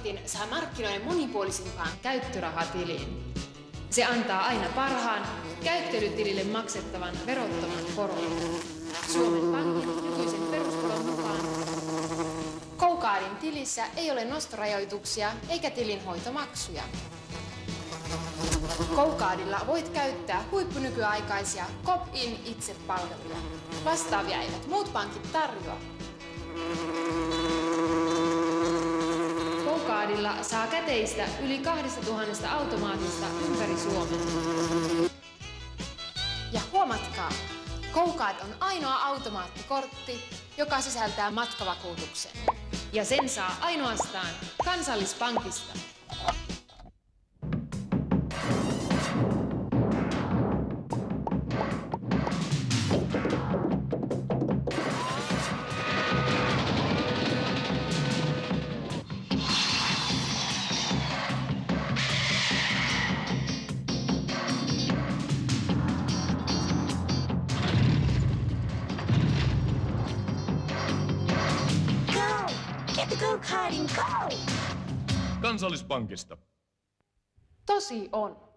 Depositin saa markkinoiden monipuolisimpaan käyttörahatiiliin. Se antaa aina parhaan käyttelytilille maksettavan verottoman koron. Suomen Pankin nykyisen perustulon mukaan GoCardin tilissä ei ole nostorajoituksia eikä tilinhoitomaksuja. GoCardilla voit käyttää huippunykyaikaisia Cop-in itsepalveluja. Vastaavia eivät muut pankit tarjoa. GoCardilla saa käteistä yli 2000 automaatista ympäri Suomen. Ja huomatkaa, GoCard on ainoa automaattikortti, joka sisältää matkavakuutuksen. Ja sen saa ainoastaan Kansallispankista. Kansallispankista. Tosi on.